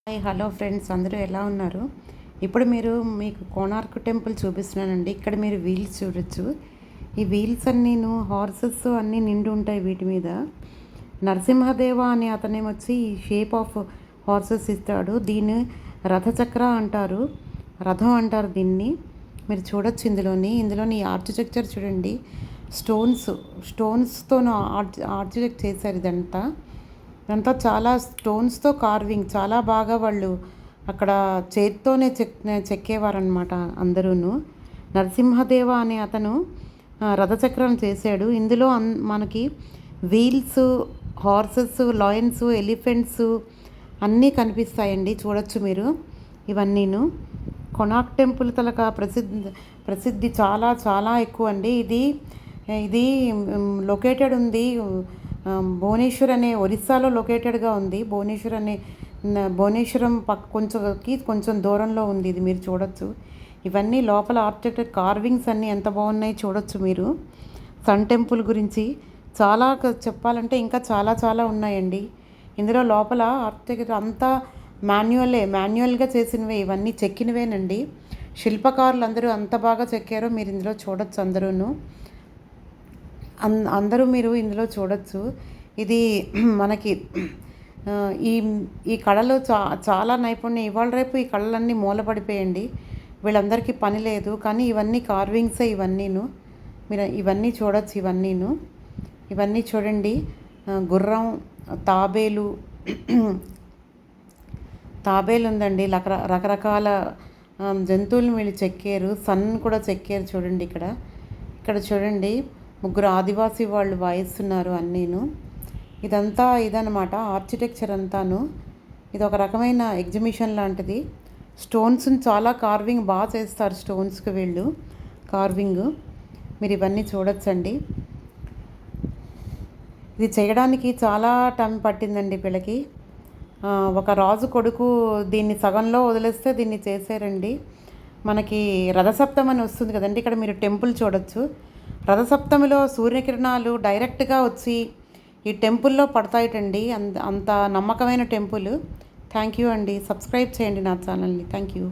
Hi hello friends, అందరూ ఎలా ఉన్నారు? ఇప్పుడు మీకు కోణార్క్ టెంపుల్ చూపిస్తున్నానండి. ఇక్కడ మీరు వీల్స్ చూడొచ్చు. ఈ వీల్స్ అన్నీను హార్సెస్ అన్నీ నిండి ఉంటాయి వీటి మీద. నరసింహదేవ అనే అతనేమొచ్చి ఈ షేప్ ఆఫ్ హార్సెస్ ఇస్తాడు. దీన్ని రథచక్ర అంటారు, రథం అంటారు దీన్ని. మీరు చూడొచ్చు ఇందులోని ఆర్కిటెక్చర్ చూడండి. స్టోన్స్తో ఆర్కిటెక్ట్ చేశారు ఇదంతా. చాలా స్టోన్స్తో కార్వింగ్ చాలా బాగా వాళ్ళు అక్కడ చేత్తోనే చెక్కేవారనమాట అందరూను. నరసింహదేవ అనే అతను రథచక్రం చేశాడు. ఇందులో మనకి వీల్స్, హార్సెస్, లయన్స్, ఎలిఫెంట్స్ అన్నీ కనిపిస్తాయండి. చూడొచ్చు మీరు ఇవన్నీను. కొనార్క్ టెంపుల్ తలక ప్రసిద్ధి చాలా చాలా ఎక్కువ అండి. ఇది లొకేటెడ్ ఉంది భువనేశ్వర్ అనే ఒరిస్సాలో లొకేటెడ్గా ఉంది. భువనేశ్వరం కొంచెం దూరంలో ఉంది ఇది. మీరు చూడొచ్చు ఇవన్నీ లోపల ఆర్కిటెక్చర్ కార్వింగ్స్ అన్నీ ఎంత బాగున్నాయి చూడొచ్చు మీరు. సన్ టెంపుల్ గురించి చాలా చెప్పాలంటే ఇంకా చాలా చాలా ఉన్నాయండి. ఇందులో లోపల ఆర్కిటెక్చర్ అంతా మాన్యువల్గా చేసినవే, ఇవన్నీ చెక్కినవేనండి. శిల్పకారులు అందరూ అంత బాగా చెక్కారో మీరు ఇందులో చూడొచ్చు. అందరూ మీరు ఇందులో చూడొచ్చు. ఇది మనకి ఈ కళలో చాలా నైపుణ్యం. ఇవాళ రేపు ఈ కళలన్నీ మూలపడిపోయండి, వీళ్ళందరికీ పని లేదు. కానీ ఇవన్నీ కార్వింగ్సే ఇవన్నీను. మీరు ఇవన్నీ చూడొచ్చు. ఇవన్నీ చూడండి. గుర్రం, తాబేలు ఉందండి. రకరకాల జంతువులను వీళ్ళు చెక్కారు. సన్ కూడా చెక్కారు చూడండి. ఇక్కడ చూడండి, ముగ్గురు ఆదివాసీ వాళ్ళు వాయిస్తున్నారు అన్నీను. ఇదనమాట ఆర్కిటెక్చర్ అంతాను. ఇది ఒక రకమైన ఎగ్జిబిషన్ లాంటిది. స్టోన్స్ని చాలా కార్వింగ్ బాగా చేస్తారు. స్టోన్స్కి వీళ్ళు కార్వింగ్ మీరు ఇవన్నీ చూడొచ్చండి. ఇది చేయడానికి చాలా టైం పట్టిందండి వీళ్ళకి. ఒక రాజు కొడుకు దీన్ని సగంలో వదిలేస్తే దీన్ని చేశారండి. మనకి రథసప్తమి అని వస్తుంది కదండి, ఇక్కడ మీరు టెంపుల్ చూడొచ్చు. రథసప్తమిలో సూర్యకిరణాలు డైరెక్ట్గా వచ్చి ఈ టెంపుల్లో పడతాయిటండి. అంత నమ్మకమైన టెంపుల్. థ్యాంక్ యూ అండి. సబ్స్క్రైబ్ చేయండి నా ఛానల్ని. Thank you.